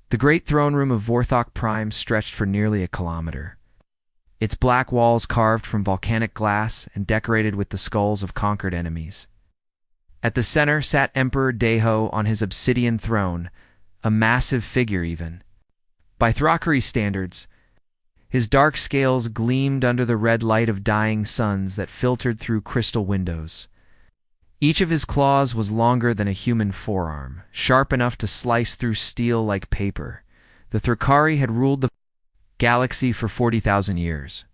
The great throne room of Vorthok Prime stretched for nearly a kilometer, its black walls carved from volcanic glass and decorated with the skulls of conquered enemies. At the center sat Emperor Deho on his obsidian throne, a massive figure even. By Thrakari standards, his dark scales gleamed under the red light of dying suns that filtered through crystal windows. Each of his claws was longer than a human forearm, sharp enough to slice through steel like paper. The Thrakari had ruled the galaxy for 40,000 years.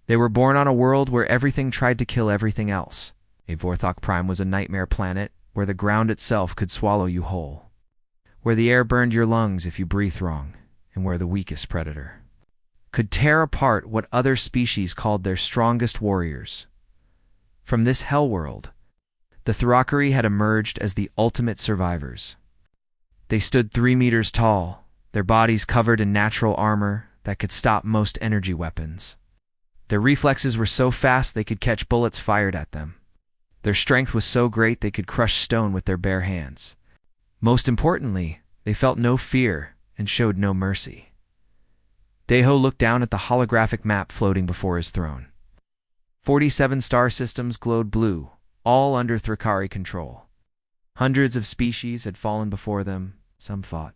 They were born on a world where everything tried to kill everything else. A Vorthok Prime was a nightmare planet where the ground itself could swallow you whole, where the air burned your lungs if you breathed wrong, and where the weakest predator could tear apart what other species called their strongest warriors. From this hell world, the Thrakari had emerged as the ultimate survivors. They stood 3 meters tall, their bodies covered in natural armor that could stop most energy weapons. Their reflexes were so fast they could catch bullets fired at them. Their strength was so great they could crush stone with their bare hands. Most importantly, they felt no fear and showed no mercy. Deho looked down at the holographic map floating before his throne. 47 star systems glowed blue, all under Thrakari control. Hundreds of species had fallen before them. Some fought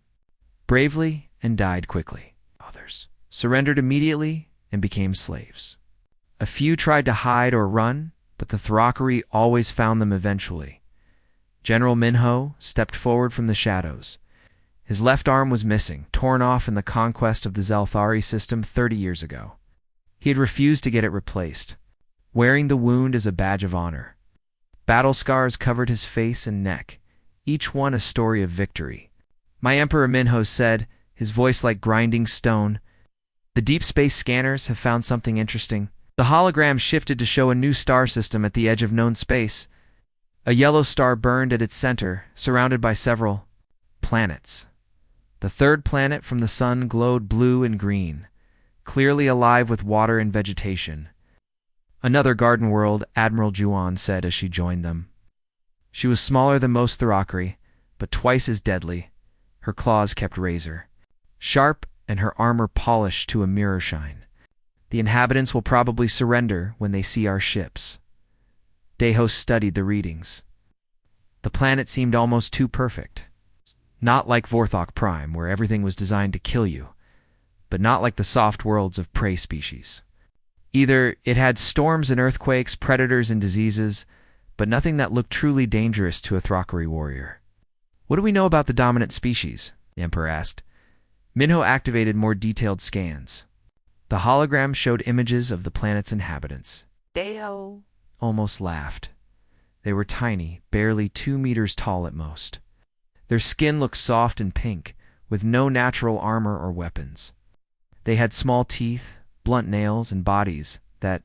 bravely and died quickly. Others surrendered immediately and became slaves. A few tried to hide or run, but the Thrakari always found them eventually. General Minho stepped forward from the shadows. His left arm was missing, torn off in the conquest of the Zelthari system 30 years ago. He had refused to get it replaced, wearing the wound as a badge of honor. Battle scars covered his face and neck, each one a story of victory. "My Emperor," Minho said, his voice like grinding stone, "the deep space scanners have found something interesting." The hologram shifted to show a new star system at the edge of known space. A yellow star burned at its center, surrounded by several planets. The third planet from the sun glowed blue and green, clearly alive with water and vegetation. "Another garden world," Admiral Juan said as she joined them. She was smaller than most Thrakari, but twice as deadly. Her claws kept razor sharp and her armor polished to a mirror shine. "The inhabitants will probably surrender when they see our ships." Deho studied the readings. The planet seemed almost too perfect. Not like Vorthok Prime, where everything was designed to kill you, but not like the soft worlds of prey species. Either it had storms and earthquakes, predators and diseases, but nothing that looked truly dangerous to a Thrakari warrior. "What do we know about the dominant species?" the Emperor asked. Minho activated more detailed scans. The hologram showed images of the planet's inhabitants. Deho almost laughed. They were tiny, barely 2 meters tall at most. Their skin looked soft and pink, with no natural armor or weapons. They had small teeth, blunt nails, and bodies that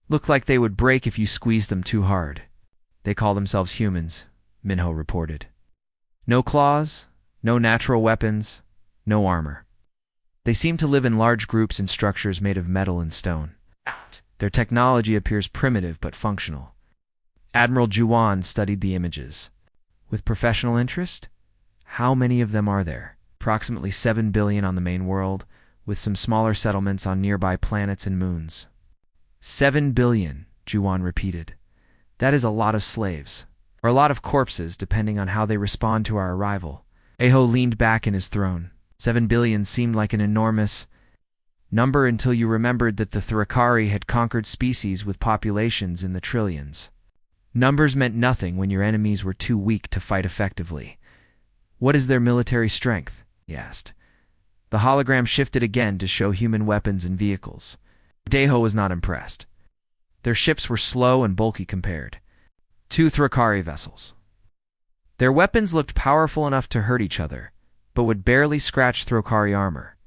looked like they would break if you squeezed them too hard. "They call themselves humans," Minho reported. "No claws, no natural weapons, no armor. They seem to live in large groups in structures made of metal and stone. Their technology appears primitive but functional." Admiral Juan studied the images. "With professional interest? How many of them are there?" "Approximately 7 billion on the main world, with some smaller settlements on nearby planets and moons." 7 billion, Juan repeated. "That is a lot of slaves, or a lot of corpses, depending on how they respond to our arrival." Deho leaned back in his throne. 7 billion seemed like an enormous number until you remembered that the Thrakari had conquered species with populations in the trillions. Numbers meant nothing when your enemies were too weak to fight effectively. "What is their military strength?" he asked. The hologram shifted again to show human weapons and vehicles. Deho was not impressed. Their ships were slow and bulky compared. 2 Thrakari vessels. Their weapons looked powerful enough to hurt each other, but would barely scratch Thrakari armor.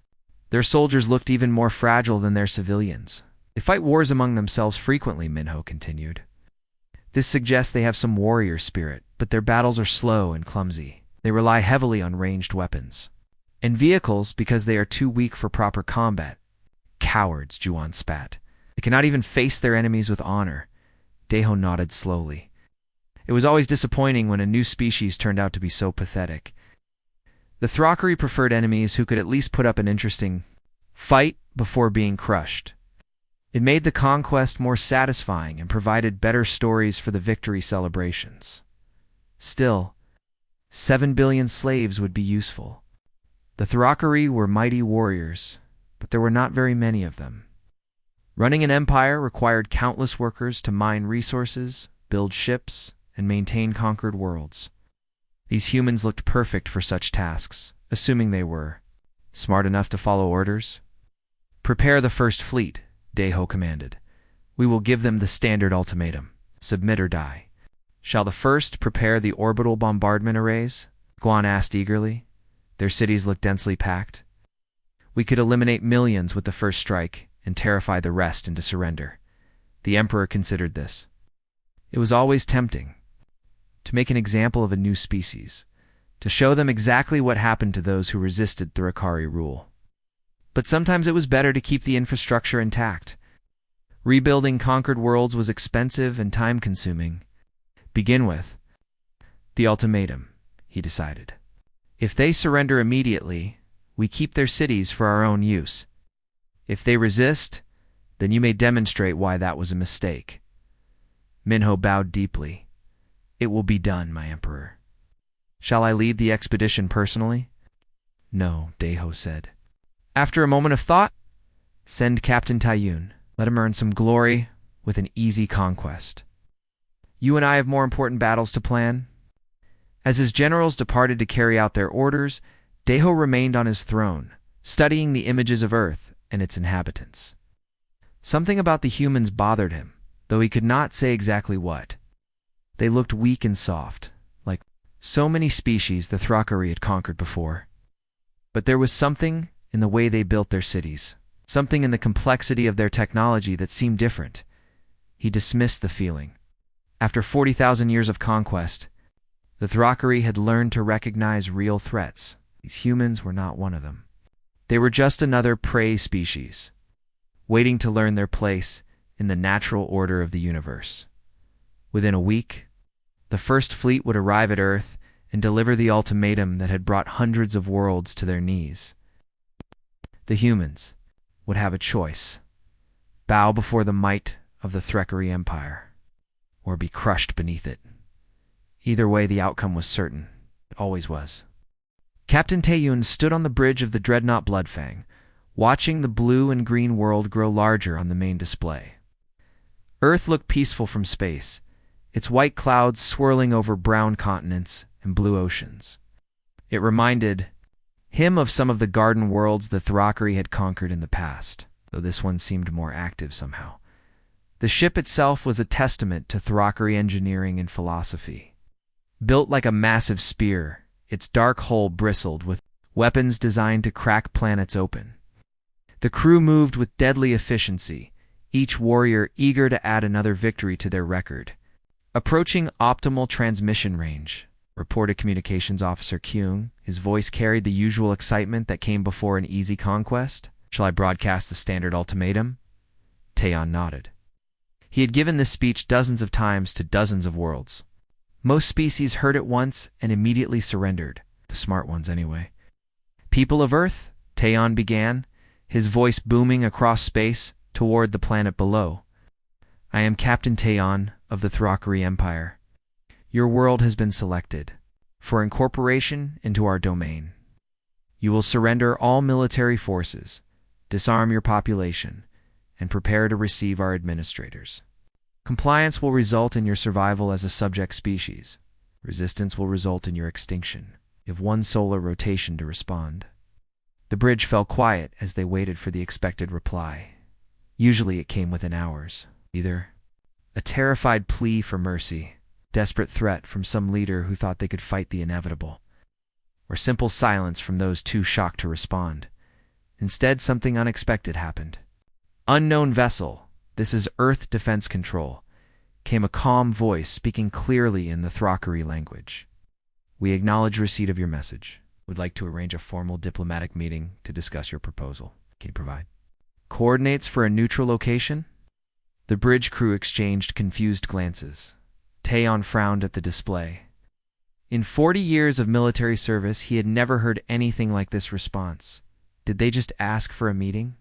Their soldiers looked even more fragile than their civilians. "They fight wars among themselves frequently," Minho continued. "This suggests they have some warrior spirit, but their battles are slow and clumsy. They rely heavily on ranged weapons and vehicles because they are too weak for proper combat." "Cowards," Juan spat. "They cannot even face their enemies with honor." Deho nodded slowly. It was always disappointing when a new species turned out to be so pathetic. The Thrakari preferred enemies who could at least put up an interesting fight before being crushed. It made the conquest more satisfying and provided better stories for the victory celebrations. Still, 7 billion slaves would be useful. The Thrakari were mighty warriors, but there were not very many of them. Running an empire required countless workers to mine resources, build ships, and maintain conquered worlds. These humans looked perfect for such tasks, assuming they were smart enough to follow orders. "Prepare the first fleet," Deho commanded. "We will give them the standard ultimatum. Submit or die." "Shall the first prepare the orbital bombardment arrays?" Guan asked eagerly. Their cities looked densely packed. "We could eliminate millions with the first strike and terrify the rest into surrender." The Emperor considered this. It was always tempting to make an example of a new species, to show them exactly what happened to those who resisted Thrakari rule. But sometimes it was better to keep the infrastructure intact. Rebuilding conquered worlds was expensive and time-consuming. Begin with the ultimatum, he decided. If they surrender immediately, we keep their cities for our own use. If they resist, then you may demonstrate why that was a mistake. Minho bowed deeply. "It will be done, my emperor." "Shall I lead the expedition personally?" "No," Deho said. After a moment of thought, "Send Captain Taiyun. Let him earn some glory with an easy conquest. You and I have more important battles to plan." As his generals departed to carry out their orders, Deho remained on his throne, studying the images of Earth and its inhabitants. Something about the humans bothered him, though he could not say exactly what. They looked weak and soft, like so many species the Thrakari had conquered before. But there was something in the way they built their cities, something in the complexity of their technology that seemed different. He dismissed the feeling. After 40,000 years of conquest, the Thrakari had learned to recognize real threats. These humans were not one of them. They were just another prey species, waiting to learn their place in the natural order of the universe. Within a week, the first fleet would arrive at Earth and deliver the ultimatum that had brought hundreds of worlds to their knees. The humans would have a choice: bow before the might of the Thrakari Empire, or be crushed beneath it. Either way, the outcome was certain. It always was. Captain Taiyun stood on the bridge of the dreadnought Bloodfang, watching the blue and green world grow larger on the main display. Earth looked peaceful from space, its white clouds swirling over brown continents and blue oceans. It reminded him of some of the garden worlds the Thrakari had conquered in the past, though this one seemed more active somehow. The ship itself was a testament to Thrakari engineering and philosophy. Built like a massive spear, its dark hull bristled with weapons designed to crack planets open. The crew moved with deadly efficiency, each warrior eager to add another victory to their record. Approaching optimal transmission range, reported Communications Officer Kyung. His voice carried the usual excitement that came before an easy conquest. "Shall I broadcast the standard ultimatum?" Taeyeon nodded. He had given this speech dozens of times to dozens of worlds. Most species heard it once and immediately surrendered, the smart ones anyway. "People of Earth," Taeyeon began, his voice booming across space toward the planet below. "I am Captain Taeyeon of the Thrakari Empire. Your world has been selected for incorporation into our domain. You will surrender all military forces, disarm your population, and prepare to receive our administrators. Compliance will result in your survival as a subject species. Resistance will result in your extinction. You have one solar rotation to respond." The bridge fell quiet as they waited for the expected reply. Usually it came within hours. Either a terrified plea for mercy, desperate threat from some leader who thought they could fight the inevitable, or simple silence from those too shocked to respond. Instead, something unexpected happened. "Unknown vessel, this is Earth Defense Control," came a calm voice speaking clearly in the Thrakari language. "We acknowledge receipt of your message. Would like to arrange a formal diplomatic meeting to discuss your proposal. Can you provide coordinates for a neutral location?" The bridge crew exchanged confused glances. Taeyeon frowned at the display. In 40 years of military service, he had never heard anything like this response. Did they just ask for a meeting?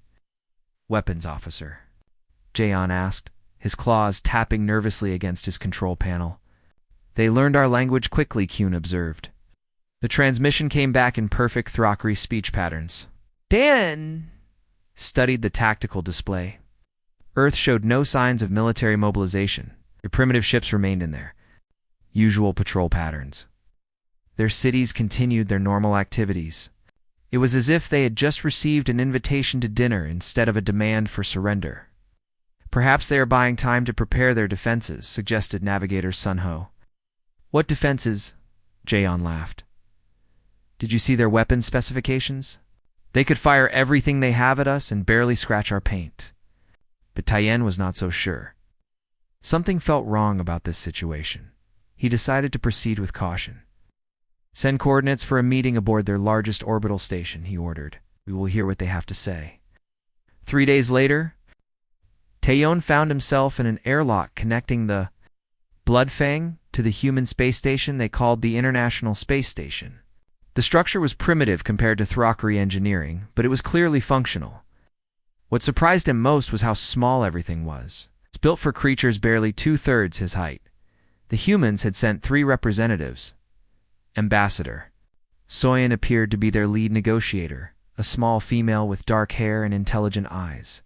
Weapons officer, Jayon asked, his claws tapping nervously against his control panel. They learned our language quickly, Kuhn observed. The transmission came back in perfect Thrakri speech patterns. Dan studied the tactical display. Earth showed no signs of military mobilization. Their primitive ships remained in their usual patrol patterns. Their cities continued their normal activities. It was as if they had just received an invitation to dinner instead of a demand for surrender. Perhaps they are buying time to prepare their defenses, suggested Navigator Sunho. What defenses? Jayon laughed. Did you see their weapon specifications? They could fire everything they have at us and barely scratch our paint. But Tien was not so sure. Something felt wrong about this situation. He decided to proceed with caution. Send coordinates for a meeting aboard their largest orbital station, he ordered. We will hear what they have to say. 3 days later, Taeyeon found himself in an airlock connecting the Bloodfang to the human space station they called the International Space Station. The structure was primitive compared to Thrakri engineering, but it was clearly functional. What surprised him most was how small everything was. It's built for creatures barely 2/3 his height. The humans had sent 3 representatives. Ambassador Soyeon appeared to be their lead negotiator, a small female with dark hair and intelligent eyes.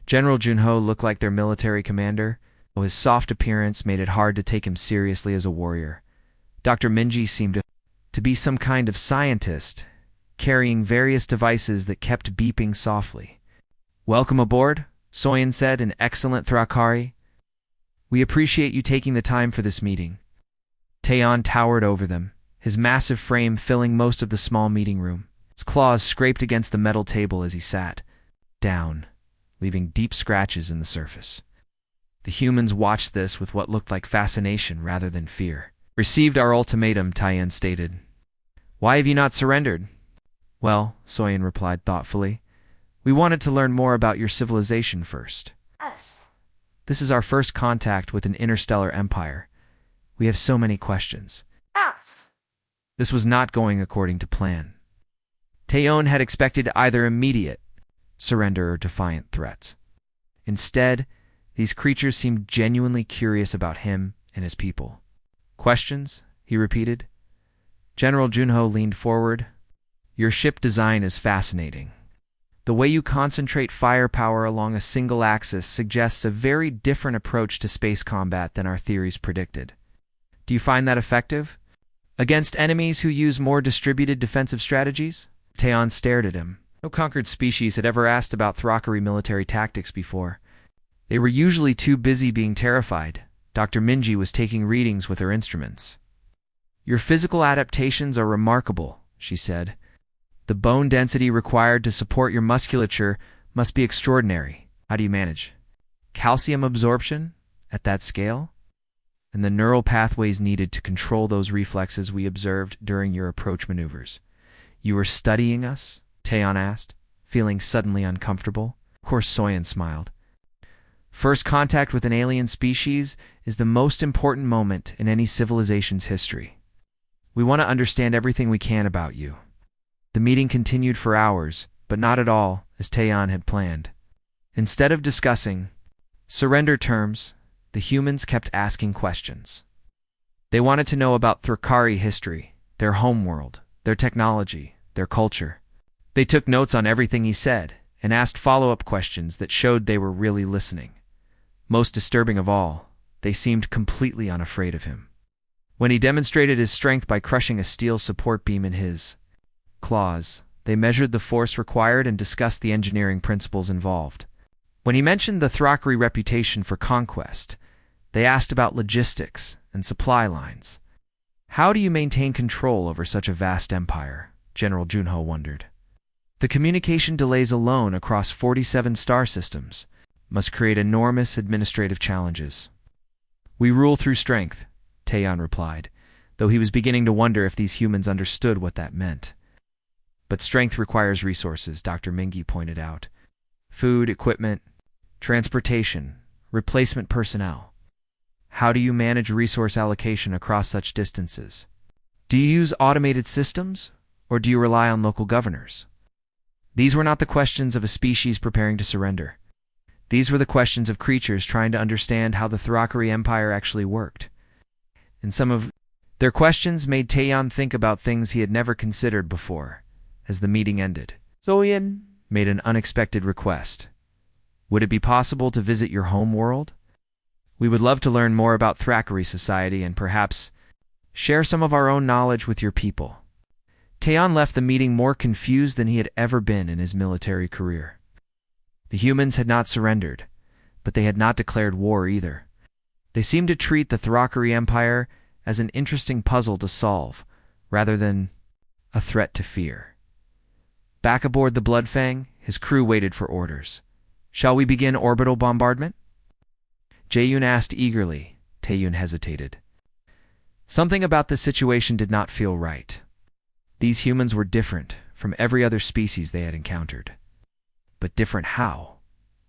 General Junho looked like their military commander, though his soft appearance made it hard to take him seriously as a warrior. Dr. Minji seemed to be some kind of scientist, carrying various devices that kept beeping softly. Welcome aboard, Soyeon said in excellent Thrakari. We appreciate you taking the time for this meeting. Taeyeon towered over them, his massive frame filling most of the small meeting room. His claws scraped against the metal table as he sat down, leaving deep scratches in the surface. The humans watched this with what looked like fascination rather than fear. Received our ultimatum, Taeyeon stated. Why have you not surrendered? Well, Soyeon replied thoughtfully, we wanted to learn more about your civilization first. Us. This is our first contact with an interstellar empire. We have so many questions. Us. This was not going according to plan. Taeyeon had expected either immediate surrender or defiant threats. Instead, these creatures seemed genuinely curious about him and his people. Questions? He repeated. General Junho leaned forward. Your ship design is fascinating. The way you concentrate firepower along a single axis suggests a very different approach to space combat than our theories predicted. Do you find that effective? Against enemies who use more distributed defensive strategies? Taeyeon stared at him. No conquered species had ever asked about Thrakari military tactics before. They were usually too busy being terrified. Dr. Minji was taking readings with her instruments. Your physical adaptations are remarkable, she said. The bone density required to support your musculature must be extraordinary. How do you manage? Calcium absorption? At that scale? And the neural pathways needed to control those reflexes we observed during your approach maneuvers. You were studying us? Taeyeon asked, feeling suddenly uncomfortable. Of course, Soyeon smiled. First contact with an alien species is the most important moment in any civilization's history. We want to understand everything we can about you. The meeting continued for hours, but not at all as Taeyeon had planned. Instead of discussing surrender terms, the humans kept asking questions. They wanted to know about Thrakari history, their homeworld, their technology, their culture. They took notes on everything he said and asked follow-up questions that showed they were really listening. Most disturbing of all, they seemed completely unafraid of him. When he demonstrated his strength by crushing a steel support beam in his claws, they measured the force required and discussed the engineering principles involved. When he mentioned the Thrakari reputation for conquest, they asked about logistics and supply lines. How do you maintain control over such a vast empire? General Junho wondered. The communication delays alone across 47 star systems must create enormous administrative challenges. We rule through strength, Taeyeon replied, though he was beginning to wonder if these humans understood what that meant. But strength requires resources, Dr. Mingi pointed out. Food, equipment, transportation, replacement personnel. How do you manage resource allocation across such distances? Do you use automated systems, or do you rely on local governors? These were not the questions of a species preparing to surrender. These were the questions of creatures trying to understand how the Thrakari Empire actually worked. And some of their questions made Taeyeon think about things he had never considered before. As the meeting ended, Soyeon made an unexpected request. Would it be possible to visit your home world? We would love to learn more about Thrakari society and perhaps share some of our own knowledge with your people. Taeyeon left the meeting more confused than he had ever been in his military career. The humans had not surrendered, but they had not declared war either. They seemed to treat the Thrakari Empire as an interesting puzzle to solve, rather than a threat to fear. Back aboard the Bloodfang, his crew waited for orders. Shall we begin orbital bombardment? Jaeyoon asked eagerly. Taeyeon hesitated. Something about this situation did not feel right. These humans were different from every other species they had encountered. But different how?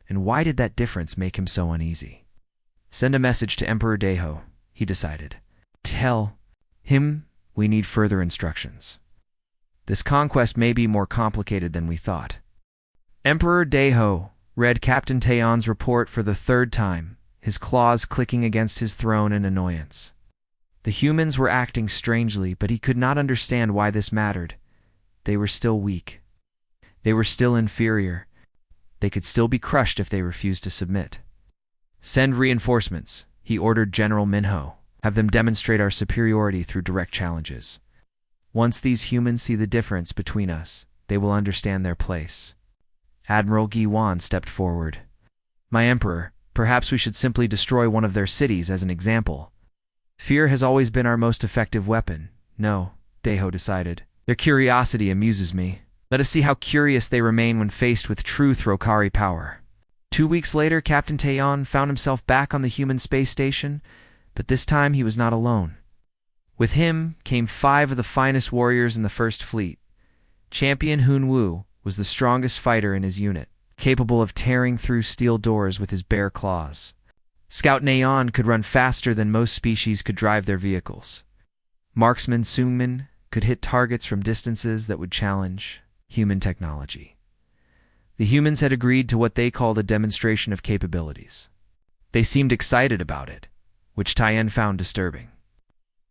And why did that difference make him so uneasy? Send a message to Emperor Daeho, he decided. Tell him we need further instructions. This conquest may be more complicated than we thought. Emperor Daeho read Captain Taeyeon's report for the third time, his claws clicking against his throne in annoyance. The humans were acting strangely, but he could not understand why this mattered. They were still weak. They were still inferior. They could still be crushed if they refused to submit. Send reinforcements, he ordered General Minho. Have them demonstrate our superiority through direct challenges. Once these humans see the difference between us, they will understand their place. Admiral Gi-wan stepped forward. My emperor, perhaps we should simply destroy one of their cities as an example. Fear has always been our most effective weapon. No, Daeho decided. Their curiosity amuses me. Let us see how curious they remain when faced with true Thrakari power. 2 weeks later, Captain Taeyeon found himself back on the human space station, but this time he was not alone. With him came 5 of the finest warriors in the First Fleet. Champion Hunwoo was the strongest fighter in his unit, capable of tearing through steel doors with his bare claws. Scout Naeon could run faster than most species could drive their vehicles. Marksman Sungmin could hit targets from distances that would challenge human technology. The humans had agreed to what they called a demonstration of capabilities. They seemed excited about it, which Taeyeon found disturbing.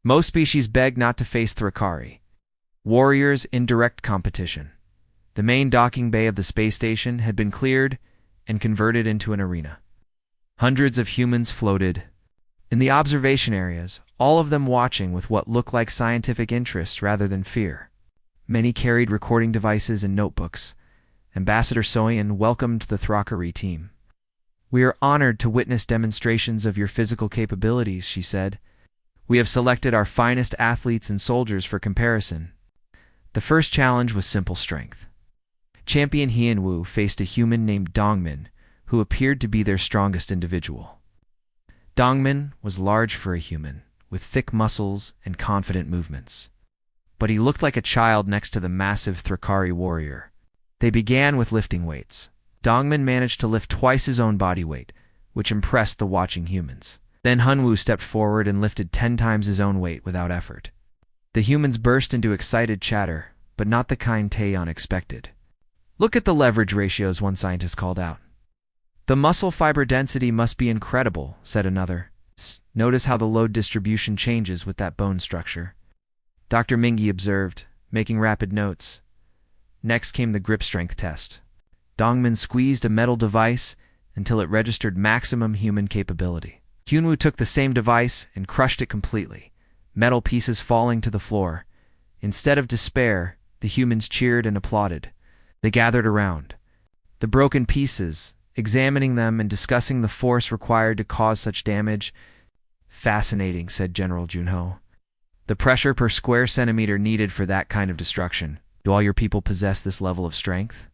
Most species begged not to face Thrakari, warriors in direct competition. The main docking bay of the space station had been cleared and converted into an arena. Hundreds of humans floated in the observation areas, all of them watching with what looked like scientific interest rather than fear. Many carried recording devices and notebooks. Ambassador Soyeon welcomed the Thrakari team. We are honored to witness demonstrations of your physical capabilities, she said. We have selected our finest athletes and soldiers for comparison. The first challenge was simple strength. Champion Hyunwoo faced a human named Dongmin, who appeared to be their strongest individual. Dongmin was large for a human, with thick muscles and confident movements. But he looked like a child next to the massive Thrakari warrior. They began with lifting weights. Dongmin managed to lift twice his own body weight, which impressed the watching humans. Then Hunwoo stepped forward and lifted 10 times his own weight without effort. The humans burst into excited chatter, but not the kind Taeyeon expected. Look at the leverage ratios, one scientist called out. The muscle fiber density must be incredible, said another. Notice how the load distribution changes with that bone structure. Dr. Mingi observed, making rapid notes. Next came the grip strength test. Dongmin squeezed a metal device until it registered maximum human capability. Hyunwoo took the same device and crushed it completely, metal pieces falling to the floor. Instead of despair, the humans cheered and applauded. They gathered around the broken pieces, examining them and discussing the force required to cause such damage. Fascinating, said General Junho. The pressure per square centimeter needed for that kind of destruction. Do all your people possess this level of strength?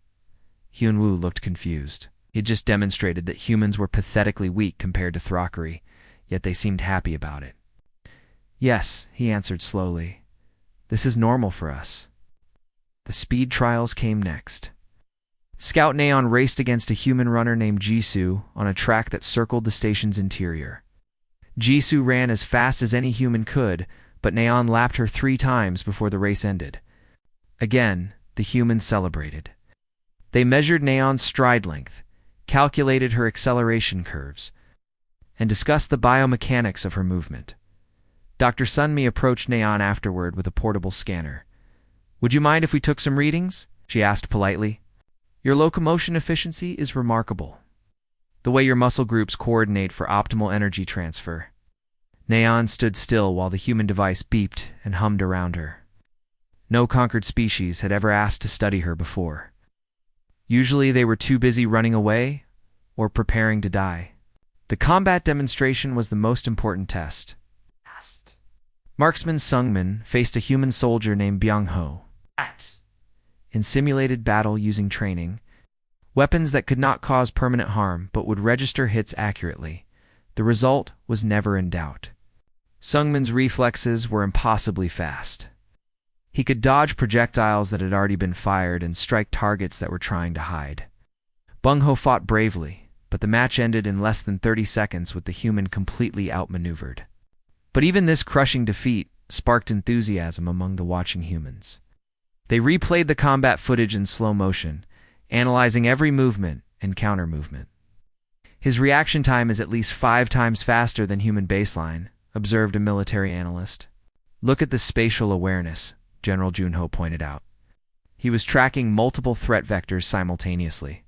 Hyunwoo looked confused. He had just demonstrated that humans were pathetically weak compared to Thrakari, yet they seemed happy about it. Yes, he answered slowly. This is normal for us. The speed trials came next. Scout Naeon raced against a human runner named Jisoo on a track that circled the station's interior. Jisoo ran as fast as any human could, but Neon lapped her 3 times before the race ended. Again, the humans celebrated. They measured Neon's stride length, calculated her acceleration curves, and discussed the biomechanics of her movement. Dr. Sunmi approached Neon afterward with a portable scanner. "Would you mind if we took some readings?" she asked politely. "Your locomotion efficiency is remarkable. The way your muscle groups coordinate for optimal energy transfer." Neon stood still while the human device beeped and hummed around her. No conquered species had ever asked to study her before. Usually they were too busy running away or preparing to die. The combat demonstration was the most important test. Marksman Sungmin faced a human soldier named Byung-ho. In simulated battle using training, weapons that could not cause permanent harm but would register hits accurately. The result was never in doubt. Sungmin's reflexes were impossibly fast. He could dodge projectiles that had already been fired and strike targets that were trying to hide. Byung-ho fought bravely, but the match ended in less than 30 seconds with the human completely outmaneuvered. But even this crushing defeat sparked enthusiasm among the watching humans. They replayed the combat footage in slow motion, analyzing every movement and counter-movement. "His reaction time is at least 5 times faster than human baseline," observed a military analyst. "Look at the spatial awareness," General Junho pointed out. He was tracking multiple threat vectors simultaneously.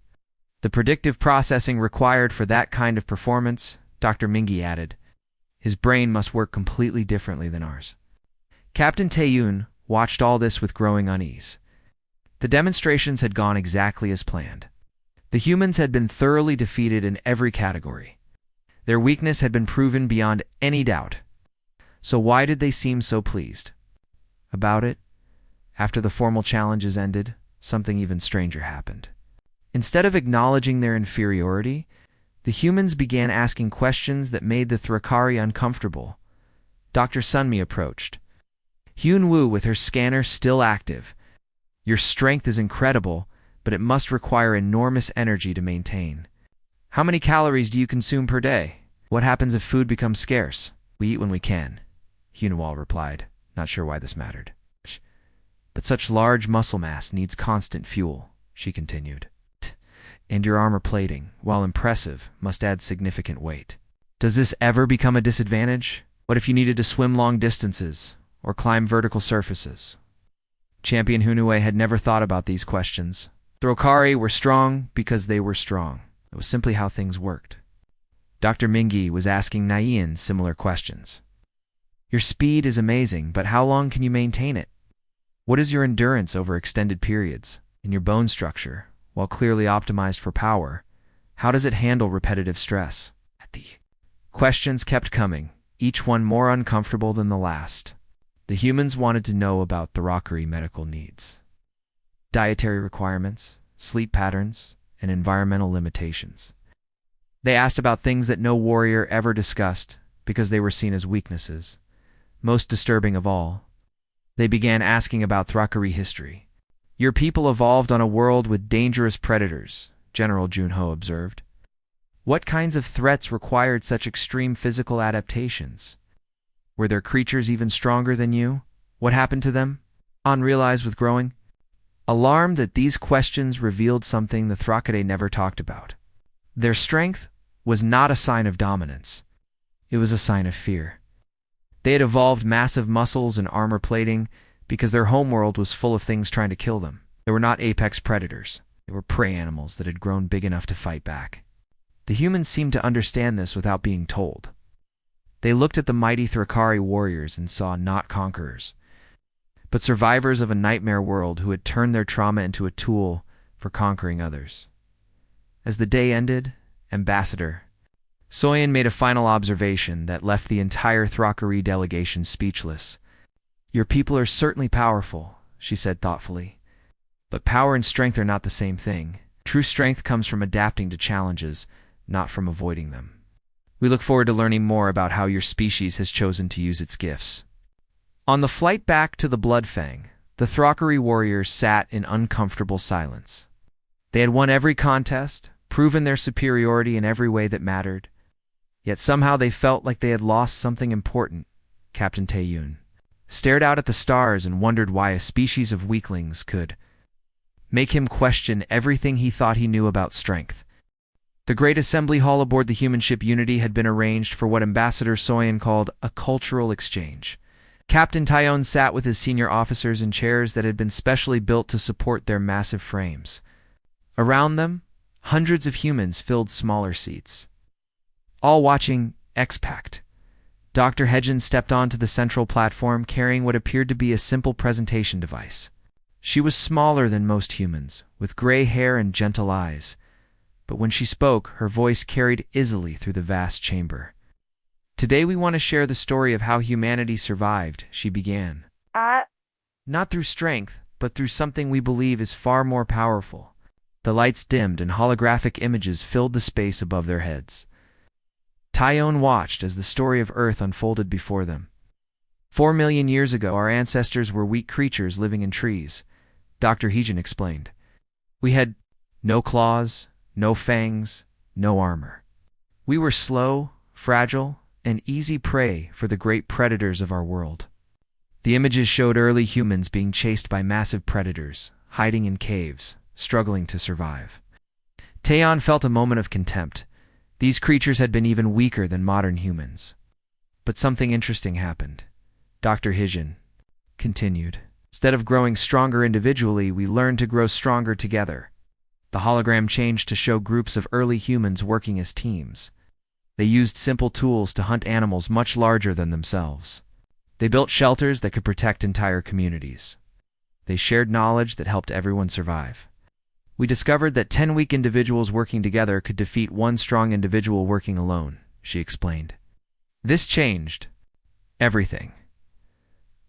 "The predictive processing required for that kind of performance," Dr. Mingi added. "His brain must work completely differently than ours." Captain Taeyun watched all this with growing unease. The demonstrations had gone exactly as planned. The humans had been thoroughly defeated in every category. Their weakness had been proven beyond any doubt. So why did they seem so pleased about it? After the formal challenges ended, something even stranger happened. Instead of acknowledging their inferiority, the humans began asking questions that made the Thrakari uncomfortable. Dr. Sunmi approached. "Hyun Woo with her scanner still active. Your strength is incredible, but it must require enormous energy to maintain. How many calories do you consume per day? What happens if food becomes scarce?" "We eat when we can," Hyunwoo replied, not sure why this mattered. "But such large muscle mass needs constant fuel," she continued. "And your armor plating, while impressive, must add significant weight. Does this ever become a disadvantage? What if you needed to swim long distances or climb vertical surfaces?" Champion Hunue had never thought about these questions. Thrakari were strong because they were strong. It was simply how things worked. Dr. Mingi was asking Naian similar questions. "Your speed is amazing, but how long can you maintain it? What is your endurance over extended periods? And your bone structure, while clearly optimized for power, how does it handle repetitive stress?" The questions kept coming, each one more uncomfortable than the last. The humans wanted to know about Thrakari medical needs, dietary requirements, sleep patterns, and environmental limitations. They asked about things that no warrior ever discussed because they were seen as weaknesses. Most disturbing of all, they began asking about Thrakari history. "Your people evolved on a world with dangerous predators," General Junho observed. "What kinds of threats required such extreme physical adaptations? Were there creatures even stronger than you? What happened to them?" An realized with growing alarm that these questions revealed something the Thrakare never talked about. Their strength was not a sign of dominance. It was a sign of fear. They had evolved massive muscles and armor plating because their homeworld was full of things trying to kill them. They were not apex predators. They were prey animals that had grown big enough to fight back. The humans seemed to understand this without being told. They looked at the mighty Thrakari warriors and saw not conquerors, but survivors of a nightmare world who had turned their trauma into a tool for conquering others. As the day ended, Ambassador Soyen made a final observation that left the entire Thrakari delegation speechless. "Your people are certainly powerful," she said thoughtfully. "But power and strength are not the same thing. True strength comes from adapting to challenges, not from avoiding them. We look forward to learning more about how your species has chosen to use its gifts." On the flight back to the Bloodfang, the Thrakari warriors sat in uncomfortable silence. They had won every contest, proven their superiority in every way that mattered. Yet somehow they felt like they had lost something important. Captain Taeyun stared out at the stars and wondered why a species of weaklings could make him question everything he thought he knew about strength. The great assembly hall aboard the human ship Unity had been arranged for what Ambassador Soyan called a cultural exchange. Captain Tyone sat with his senior officers in chairs that had been specially built to support their massive frames. Around them, hundreds of humans filled smaller seats, all watching X-Pact. Dr. Hedgen stepped onto the central platform carrying what appeared to be a simple presentation device. She was smaller than most humans, with gray hair and gentle eyes, but when she spoke, her voice carried easily through the vast chamber. "Today we want to share the story of how humanity survived," she began. "Not through strength, but through something we believe is far more powerful." The lights dimmed and holographic images filled the space above their heads. Tyone watched as the story of Earth unfolded before them. 4 million years ago, our ancestors were weak creatures living in trees, Dr. Hedgen explained. "We had no claws, no fangs, no armor. We were slow, fragile, and easy prey for the great predators of our world." The images showed early humans being chased by massive predators, hiding in caves, struggling to survive. Taeyeon felt a moment of contempt. These creatures had been even weaker than modern humans. But something interesting happened. Dr. Hedgen continued. "Instead of growing stronger individually, we learned to grow stronger together." The hologram changed to show groups of early humans working as teams. They used simple tools to hunt animals much larger than themselves. They built shelters that could protect entire communities. They shared knowledge that helped everyone survive. "We discovered that 10 weak individuals working together could defeat one strong individual working alone," she explained. "This changed everything."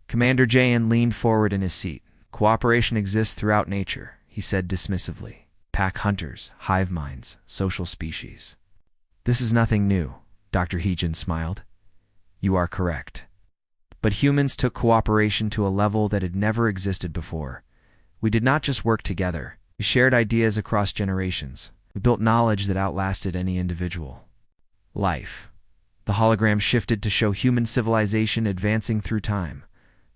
Commander Jaein leaned forward in his seat. "Cooperation exists throughout nature," he said dismissively. "Pack hunters, hive minds, social species." "This is nothing new," Dr. Hedgen smiled. "You are correct. But humans took cooperation to a level that had never existed before. We did not just work together. We shared ideas across generations. We built knowledge that outlasted any individual. Life." The hologram shifted to show human civilization advancing through time.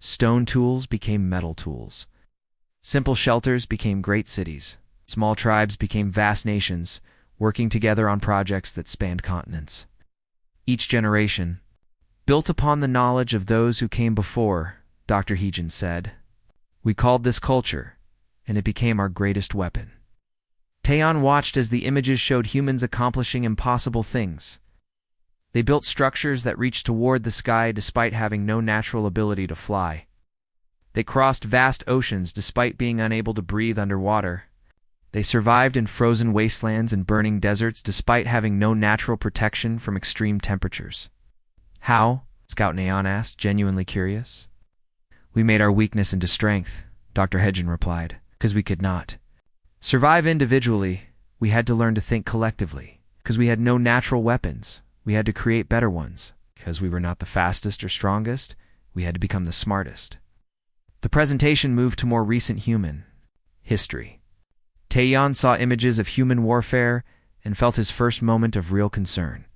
Stone tools became metal tools. Simple shelters became great cities. Small tribes became vast nations, working together on projects that spanned continents. Each generation built upon the knowledge of those who came before, Dr. Hedgen said. "We called this culture, and it became our greatest weapon." Taeyeon watched as the images showed humans accomplishing impossible things. They built structures that reached toward the sky despite having no natural ability to fly. They crossed vast oceans despite being unable to breathe underwater. They survived in frozen wastelands and burning deserts despite having no natural protection from extreme temperatures. "How?" Scout Neon asked, genuinely curious. "We made our weakness into strength," Dr. Hedgen replied, "because we could not survive individually. We had to learn to think collectively. Because we had no natural weapons, we had to create better ones. Because we were not the fastest or strongest, we had to become the smartest." The presentation moved to more recent human history. Taeyeon saw images of human warfare and felt his first moment of real concern.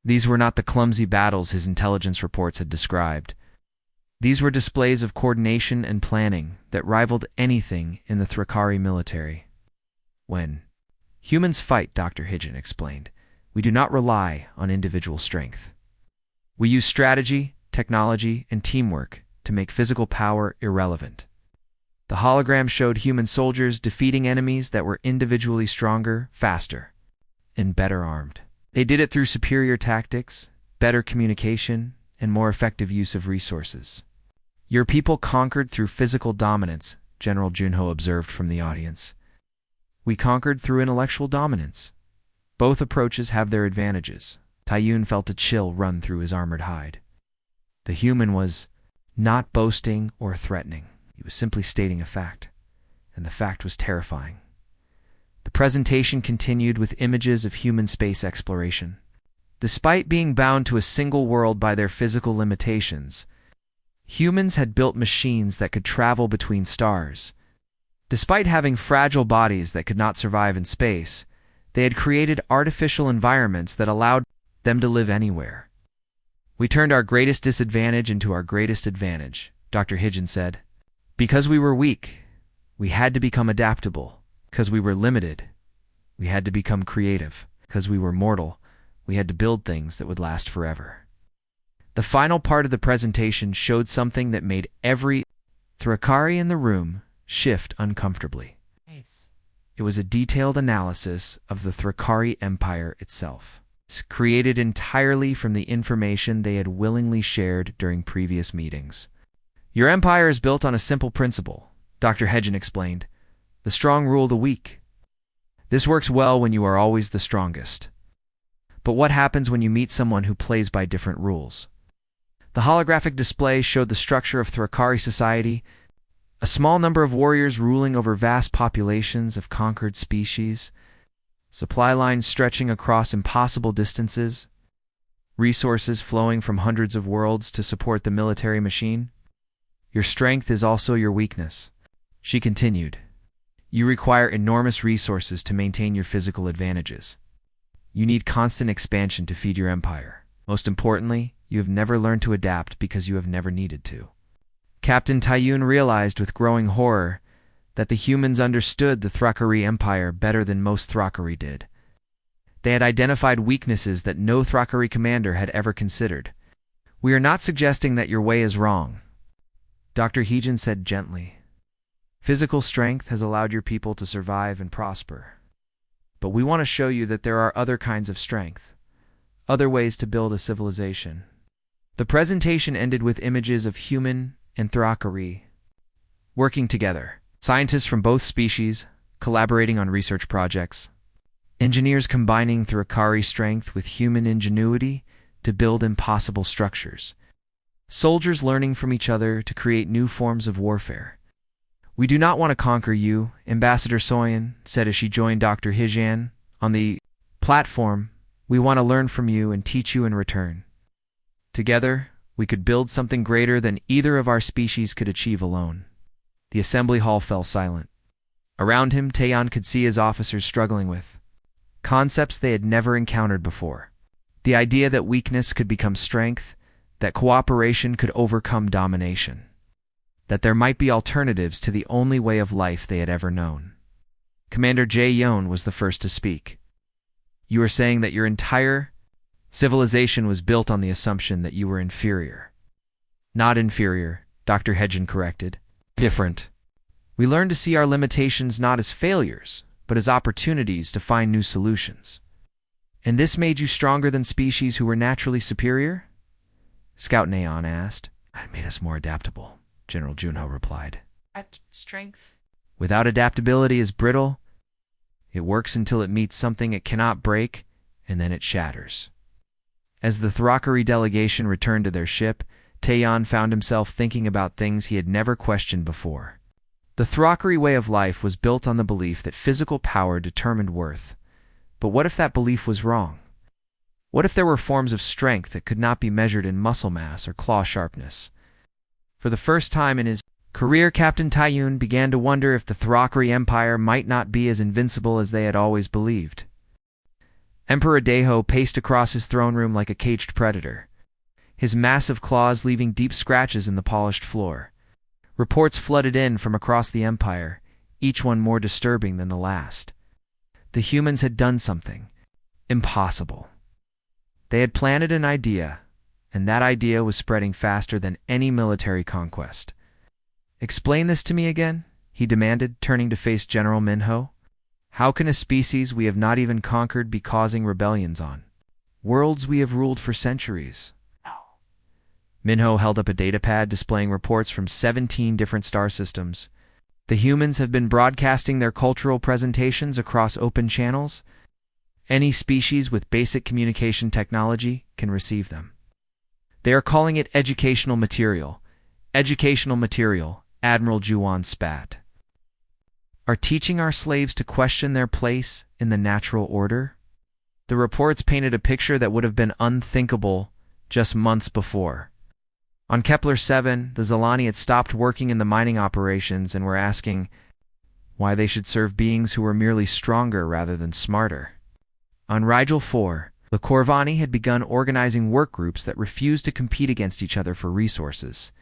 These were not the clumsy battles his intelligence reports had described. These were displays of coordination and planning that rivaled anything in the Thrakari military. "When humans fight," Dr. Hedgen explained, "we do not rely on individual strength. We use strategy, technology, and teamwork to make physical power irrelevant." The hologram showed human soldiers defeating enemies that were individually stronger, faster, and better armed. They did it through superior tactics, better communication, and more effective use of resources. "Your people conquered through physical dominance," General Junho observed from the audience. "We conquered through intellectual dominance. Both approaches have their advantages." Taeyeon felt a chill run through his armored hide. The human was not boasting or threatening. He was simply stating a fact, and the fact was terrifying. The presentation continued with images of human space exploration. Despite being bound to a single world by their physical limitations, humans had built machines that could travel between stars. Despite having fragile bodies that could not survive in space, they had created artificial environments that allowed them to live anywhere. We turned our greatest disadvantage into our greatest advantage, Dr. Higgins said. Because we were weak, we had to become adaptable. Because we were limited, we had to become creative. Because we were mortal, we had to build things that would last forever. The final part of the presentation showed something that made every Thrakari in the room shift uncomfortably. Nice. It was a detailed analysis of the Thrakari Empire itself, created entirely from the information they had willingly shared during previous meetings. Your empire is built on a simple principle, Dr. Hedgen explained. The strong rule the weak. This works well when you are always the strongest. But what happens when you meet someone who plays by different rules? The holographic display showed the structure of Thrakari society, a small number of warriors ruling over vast populations of conquered species, supply lines stretching across impossible distances, resources flowing from hundreds of worlds to support the military machine. Your strength is also your weakness, she continued. You require enormous resources to maintain your physical advantages. You need constant expansion to feed your empire. Most importantly, you have never learned to adapt because you have never needed to. Captain Taiyun realized with growing horror that the humans understood the Thrakari Empire better than most Thrakari did. They had identified weaknesses that no Thrakari commander had ever considered. We are not suggesting that your way is wrong, Dr. Higgins said gently. Physical strength has allowed your people to survive and prosper. But we want to show you that there are other kinds of strength, other ways to build a civilization. The presentation ended with images of human and Thrakari working together. Scientists from both species collaborating on research projects. Engineers combining Thrakari strength with human ingenuity to build impossible structures. Soldiers learning from each other to create new forms of warfare. We do not want to conquer you, Ambassador Soyan said as she joined Dr. Hijan on the platform. We want to learn from you and teach you in return. Together, we could build something greater than either of our species could achieve alone. The assembly hall fell silent. Around him, Taeyan could see his officers struggling with concepts they had never encountered before. The idea that weakness could become strength, that cooperation could overcome domination, that there might be alternatives to the only way of life they had ever known. Commander Jae-yeon was the first to speak. You are saying that your entire civilization was built on the assumption that you were inferior. Not inferior, Dr. Hedgen corrected. Different. We learned to see our limitations not as failures, but as opportunities to find new solutions. And this made you stronger than species who were naturally superior? Scout Neon asked. It made us more adaptable, General Junho replied. Strength? Without adaptability is brittle. It works until it meets something it cannot break, and then it shatters. As the Thrakari delegation returned to their ship, Taeyan found himself thinking about things he had never questioned before. The Thrakari way of life was built on the belief that physical power determined worth. But what if that belief was wrong? What if there were forms of strength that could not be measured in muscle mass or claw sharpness? For the first time in his career, Captain Taiyun began to wonder if the Thrakari Empire might not be as invincible as they had always believed. Emperor Daeho paced across his throne room like a caged predator, his massive claws leaving deep scratches in the polished floor. Reports flooded in from across the empire, each one more disturbing than the last. The humans had done something impossible. They had planted an idea, and that idea was spreading faster than any military conquest. Explain this to me again, he demanded, turning to face General Minho. How can a species we have not even conquered be causing rebellions on worlds we have ruled for centuries? Minho held up a datapad displaying reports from 17 different star systems. The humans have been broadcasting their cultural presentations across open channels. Any species with basic communication technology can receive them. They are calling it educational material. Educational material, Admiral Juwan spat. Are teaching our slaves to question their place in the natural order? The reports painted a picture that would have been unthinkable just months before. On Kepler 7, the Zalani had stopped working in the mining operations and were asking why they should serve beings who were merely stronger rather than smarter. On Rigel 4, The Corvani had begun organizing work groups that refused to compete against each other for resources,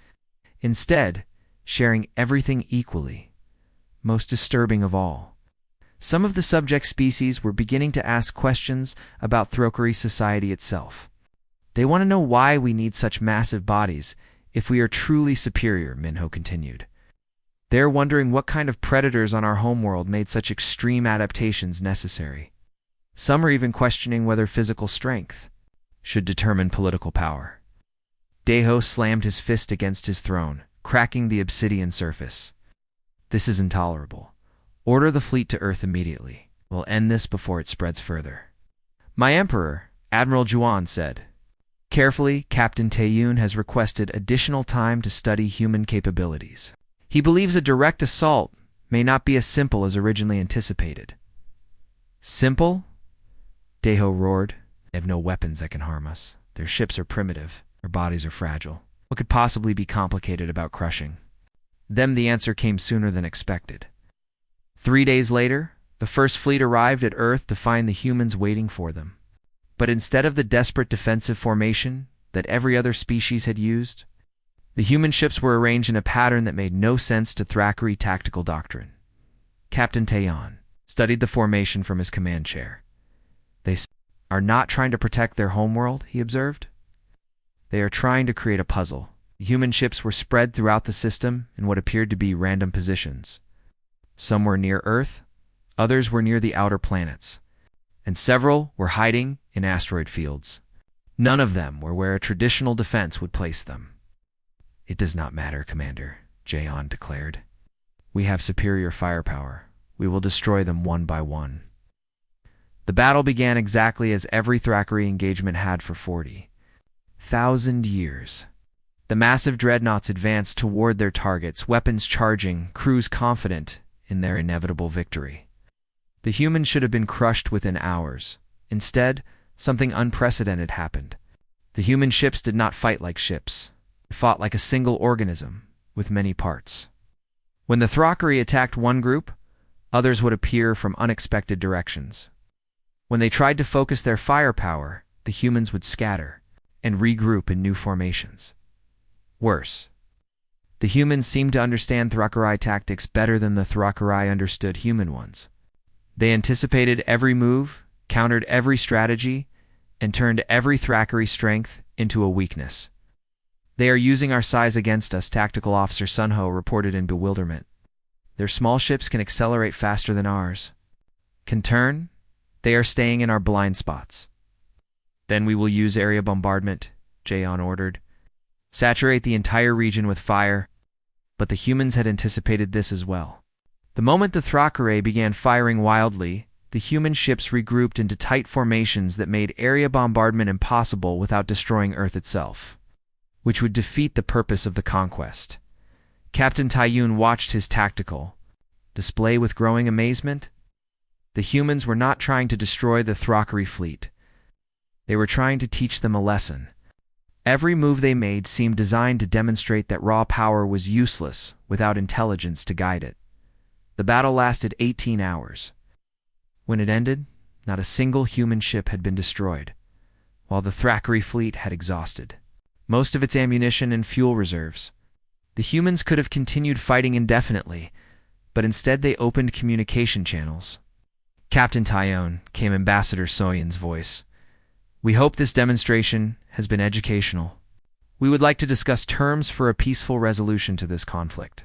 instead sharing everything equally. Most disturbing of all, some of the subject species were beginning to ask questions about Throkari society itself. They want to know why we need such massive bodies if we are truly superior, Minho continued. They're wondering what kind of predators on our homeworld made such extreme adaptations necessary. Some are even questioning whether physical strength should determine political power. Deho slammed his fist against his throne, cracking the obsidian surface. This is intolerable. Order the fleet to Earth immediately. We'll end this before it spreads further. My Emperor, Admiral Juan said. Carefully, Captain Taeyun has requested additional time to study human capabilities. He believes a direct assault may not be as simple as originally anticipated. Simple? Deho roared. They have no weapons that can harm us. Their ships are primitive. Their bodies are fragile. What could possibly be complicated about crushing? Then the answer came sooner than expected. 3 days later, the first fleet arrived at Earth to find the humans waiting for them. But instead of the desperate defensive formation that every other species had used, the human ships were arranged in a pattern that made no sense to Throkari tactical doctrine. Captain Taeyun studied the formation from his command chair. They are not trying to protect their homeworld, he observed. They are trying to create a puzzle. The human ships were spread throughout the system in what appeared to be random positions. Some were near Earth, others were near the outer planets, and several were hiding in asteroid fields. None of them were where a traditional defense would place them. It does not matter, Commander, Jaeon declared. We have superior firepower. We will destroy them one by one. The battle began exactly as every Throkari engagement had for 40,000 years. The massive dreadnoughts advanced toward their targets, weapons charging, crews confident in their inevitable victory. The humans should have been crushed within hours. Instead, something unprecedented happened. The human ships did not fight like ships. They fought like a single organism, with many parts. When the Throkari attacked one group, others would appear from unexpected directions. When they tried to focus their firepower, the humans would scatter and regroup in new formations. Worse, the humans seemed to understand Throkari tactics better than the Throkari understood human ones. They anticipated every move, countered every strategy, and turned every Throkari strength into a weakness. They are using our size against us, Tactical Officer Sunho reported in bewilderment. Their small ships can accelerate faster than ours. Can turn? They are staying in our blind spots. Then we will use area bombardment, Jaeon ordered. Saturate the entire region with fire. But the humans had anticipated this as well. The moment the Throkari began firing wildly, the human ships regrouped into tight formations that made area bombardment impossible without destroying Earth itself, which would defeat the purpose of the conquest. Captain Taeyun watched his tactical display with growing amazement. The humans were not trying to destroy the Throkari fleet. They were trying to teach them a lesson. Every move they made seemed designed to demonstrate that raw power was useless without intelligence to guide it. The battle lasted 18 hours. When it ended, not a single human ship had been destroyed, while the Throkari fleet had exhausted most of its ammunition and fuel reserves. The humans could have continued fighting indefinitely, but instead they opened communication channels. Captain Taeyun, came Ambassador Soyun's voice. We hope this demonstration has been educational. We would like to discuss terms for a peaceful resolution to this conflict.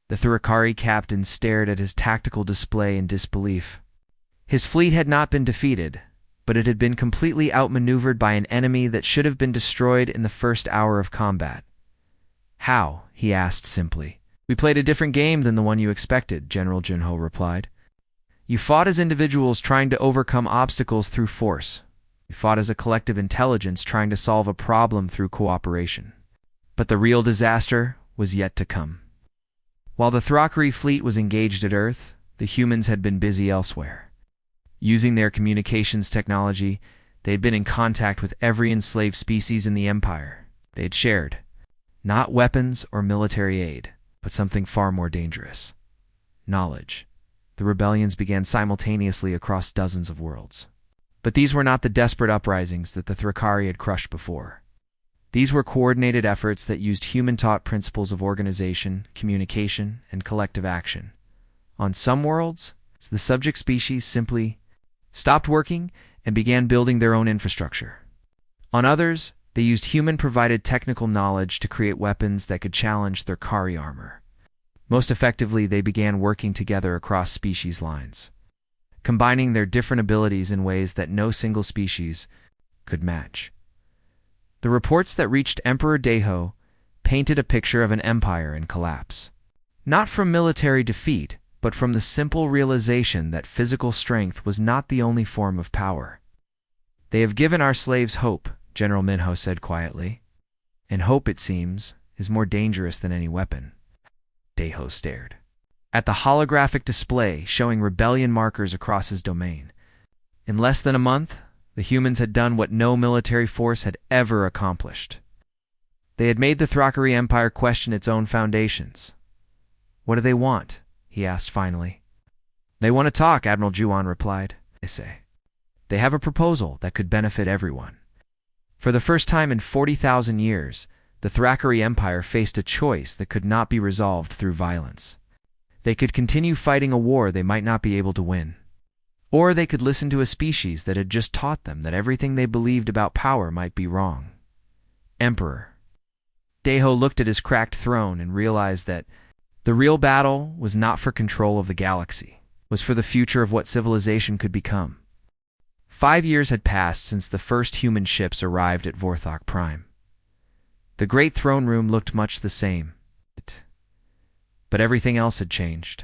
The Throkari captain stared at his tactical display in disbelief. His fleet had not been defeated, but it had been completely outmaneuvered by an enemy that should have been destroyed in the first hour of combat. How? He asked simply. We played a different game than the one you expected, General Junho replied. You fought as individuals trying to overcome obstacles through force. You fought as a collective intelligence trying to solve a problem through cooperation. But the real disaster was yet to come. While the Throkari fleet was engaged at Earth, the humans had been busy elsewhere. Using their communications technology, they had been in contact with every enslaved species in the Empire. They had shared, not weapons or military aid, but something far more dangerous. Knowledge. The rebellions began simultaneously across dozens of worlds. But these were not the desperate uprisings that the Thrakari had crushed before. These were coordinated efforts that used human-taught principles of organization, communication, and collective action. On some worlds, the subject species simply stopped working and began building their own infrastructure. On others, they used human-provided technical knowledge to create weapons that could challenge their Thrakari armor. Most effectively, they began working together across species lines, combining their different abilities in ways that no single species could match. The reports that reached Emperor Deho painted a picture of an empire in collapse. Not from military defeat, but from the simple realization that physical strength was not the only form of power. "They have given our slaves hope," General Minho said quietly. "And hope, it seems, is more dangerous than any weapon." Deho stared at the holographic display showing rebellion markers across his domain. In less than a month, the humans had done what no military force had ever accomplished. They had made the Thrakari Empire question its own foundations. "What do they want?" he asked finally. "They want to talk," Admiral Juan replied. "They say they have a proposal that could benefit everyone." For the first time in 40,000 years, the Thrakari Empire faced a choice that could not be resolved through violence. They could continue fighting a war they might not be able to win. Or they could listen to a species that had just taught them that everything they believed about power might be wrong. Emperor. Deho looked at his cracked throne and realized that the real battle was not for control of the galaxy, it was for the future of what civilization could become. 5 years had passed since the first human ships arrived at Vorthok Prime. The great throne room looked much the same, but everything else had changed.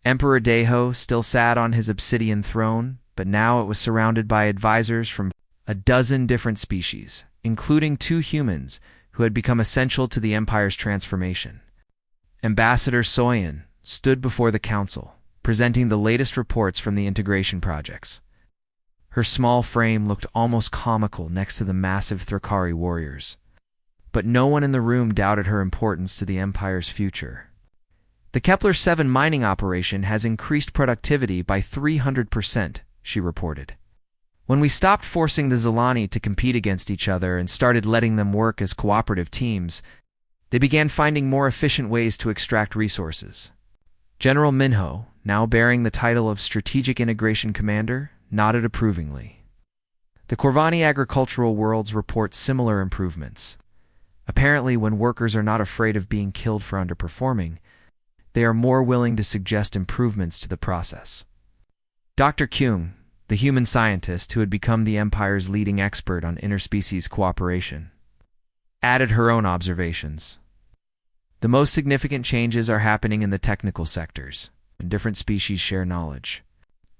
Emperor Deho still sat on his obsidian throne, but now it was surrounded by advisors from a dozen different species, including 2 humans who had become essential to the Empire's transformation. Ambassador Soyan stood before the council, presenting the latest reports from the integration projects. Her small frame looked almost comical next to the massive Thrakari warriors. But no one in the room doubted her importance to the Empire's future. "The Kepler-7 mining operation has increased productivity by 300%, she reported. "When we stopped forcing the Zilani to compete against each other and started letting them work as cooperative teams, they began finding more efficient ways to extract resources." General Minho, now bearing the title of Strategic Integration Commander, nodded approvingly. The Corvani agricultural worlds report similar improvements. Apparently, when workers are not afraid of being killed for underperforming, they are more willing to suggest improvements to the process. Dr. Kyung, the human scientist who had become the Empire's leading expert on interspecies cooperation, added her own observations. "The most significant changes are happening in the technical sectors, when different species share knowledge.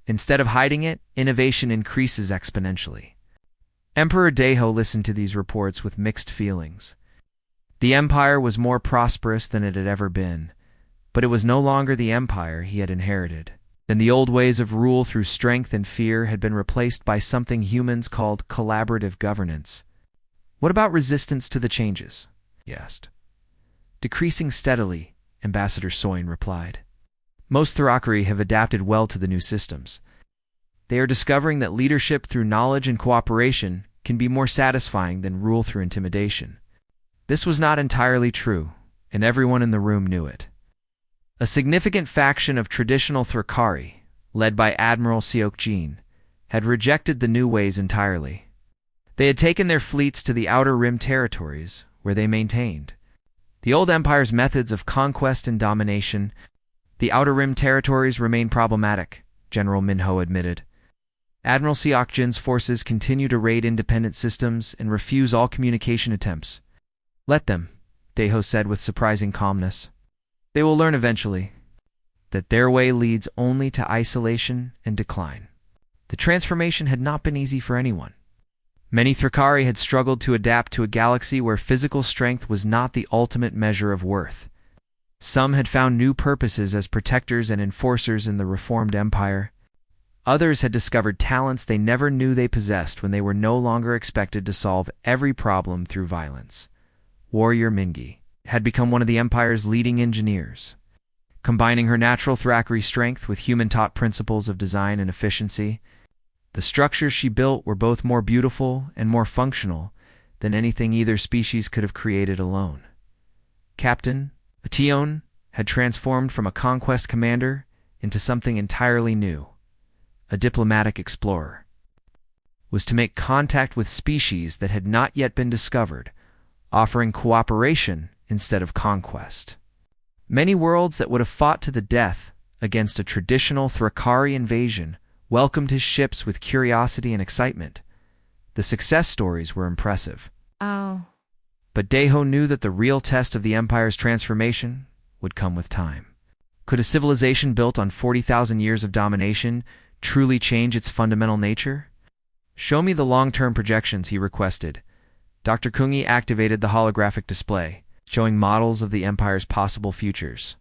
Instead of hiding it, innovation increases exponentially." Emperor Deho listened to these reports with mixed feelings. The Empire was more prosperous than it had ever been, but it was no longer the Empire he had inherited. And the old ways of rule through strength and fear had been replaced by something humans called collaborative governance. "What about resistance to the changes?" he asked. "Decreasing steadily," Ambassador Soyn replied. "Most Thrakari have adapted well to the new systems. They are discovering that leadership through knowledge and cooperation can be more satisfying than rule through intimidation." This was not entirely true, and everyone in the room knew it. A significant faction of traditional Thrakari, led by Admiral Seokjin, had rejected the new ways entirely. They had taken their fleets to the Outer Rim territories, where they maintained the old Empire's methods of conquest and domination. "The Outer Rim territories remain problematic," General Minho admitted. "Admiral Seokjin's forces continue to raid independent systems and refuse all communication attempts." "Let them," Deho said with surprising calmness. "They will learn eventually that their way leads only to isolation and decline." The transformation had not been easy for anyone. Many Thrakari had struggled to adapt to a galaxy where physical strength was not the ultimate measure of worth. Some had found new purposes as protectors and enforcers in the reformed empire. Others had discovered talents they never knew they possessed when they were no longer expected to solve every problem through violence. Warrior Mingi had become one of the Empire's leading engineers. Combining her natural Thrakari strength with human-taught principles of design and efficiency, The structures she built were both more beautiful and more functional than anything either species could have created alone. Captain Ation had transformed from a conquest commander into something entirely new. A diplomatic explorer was to make contact with species that had not yet been discovered, offering cooperation instead of conquest. Many worlds that would have fought to the death against a traditional Thrakari invasion welcomed his ships with curiosity and excitement. The success stories were impressive. Oh. But Deho knew that the real test of the Empire's transformation would come with time. Could a civilization built on 40,000 years of domination truly change its fundamental nature? "Show me the long-term projections," he requested. Dr. Kungi activated the holographic display, showing models of the Empire's possible futures.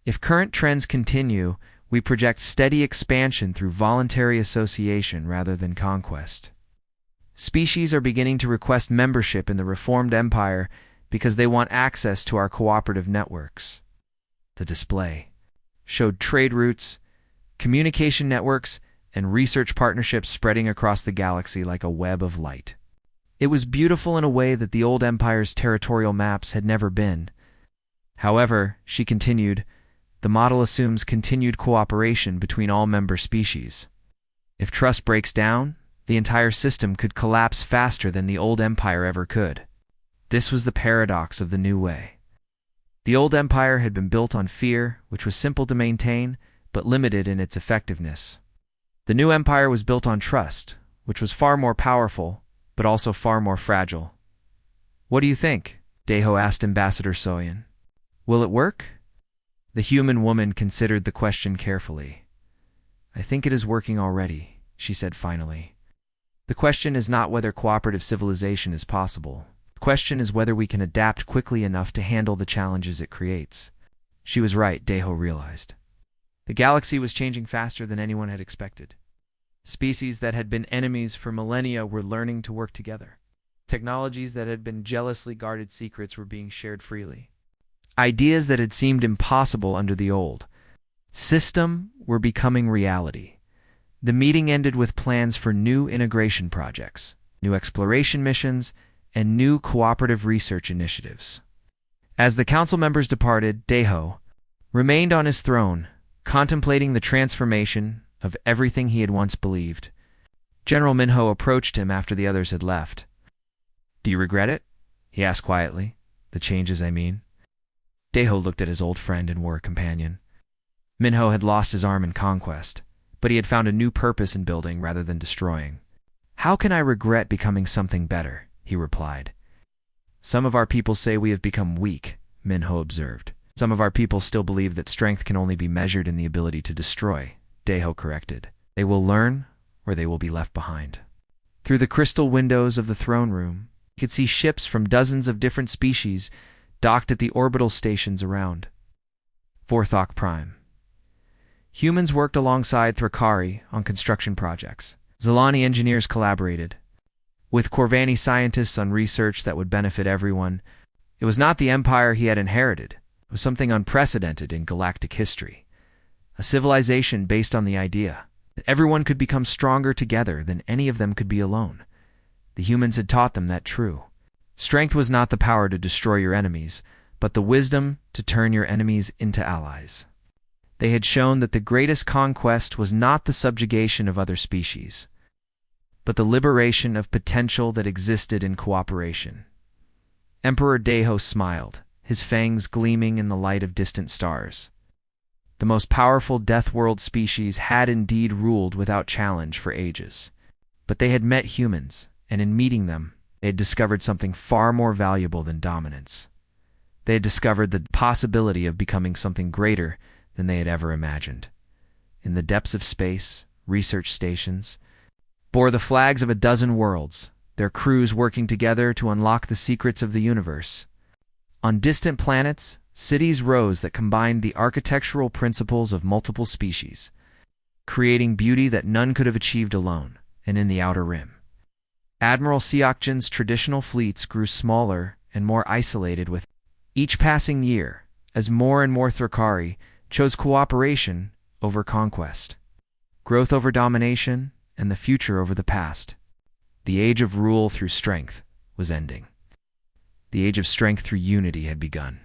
"If current trends continue, we project steady expansion through voluntary association rather than conquest. Species are beginning to request membership in the reformed empire because they want access to our cooperative networks." The display showed trade routes, communication networks, and research partnerships spreading across the galaxy like a web of light. It was beautiful in a way that the old empire's territorial maps had never been. However, she continued, the model assumes continued cooperation between all member species. If trust breaks down, the entire system could collapse faster than the old empire ever could. This was the paradox of the new way. The old empire had been built on fear, which was simple to maintain, but limited in its effectiveness. The new empire was built on trust, which was far more powerful, but also far more fragile. "What do you think?" Deho asked Ambassador Soyan. "Will it work?" The human woman considered the question carefully. "I think it is working already," she said finally. "The question is not whether cooperative civilization is possible. The question is whether we can adapt quickly enough to handle the challenges it creates." She was right, Deho realized. The galaxy was changing faster than anyone had expected. Species that had been enemies for millennia were learning to work together. Technologies that had been jealously guarded secrets were being shared freely. Ideas that had seemed impossible under the old system were becoming reality. The meeting ended with plans for new integration projects, new exploration missions, and new cooperative research initiatives. As the council members departed, Deho remained on his throne, contemplating the transformation of everything he had once believed. General Minho approached him after the others had left. "Do you regret it?" he asked quietly. "The changes, I mean." Deho looked at his old friend and war companion. Minho had lost his arm in conquest, but he had found a new purpose in building rather than destroying. "How can I regret becoming something better?" he replied. "Some of our people say we have become weak," Minho observed. "Some of our people still believe that strength can only be measured in the ability to destroy," Deho corrected. "They will learn, or they will be left behind." Through the crystal windows of the throne room, he could see ships from dozens of different species docked at the orbital stations around. Vorthok Prime. Humans worked alongside Thrakari on construction projects. Zalani engineers collaborated with Corvani scientists on research that would benefit everyone. It was not the empire he had inherited. It was something unprecedented in galactic history. A civilization based on the idea that everyone could become stronger together than any of them could be alone. The humans had taught them that true. Strength was not the power to destroy your enemies, but the wisdom to turn your enemies into allies. They had shown that the greatest conquest was not the subjugation of other species, but the liberation of potential that existed in cooperation. Emperor Deho smiled, his fangs gleaming in the light of distant stars. The most powerful Deathworld species had indeed ruled without challenge for ages. But they had met humans, and in meeting them, they had discovered something far more valuable than dominance. They had discovered the possibility of becoming something greater than they had ever imagined. In the depths of space, research stations bore the flags of a dozen worlds, their crews working together to unlock the secrets of the universe. On distant planets, cities rose that combined the architectural principles of multiple species, creating beauty that none could have achieved alone, and in the Outer Rim. Admiral Siakjan's traditional fleets grew smaller and more isolated with each passing year, as more and more Thrakari chose cooperation over conquest, growth over domination, and the future over the past. The age of rule through strength was ending. The age of strength through unity had begun.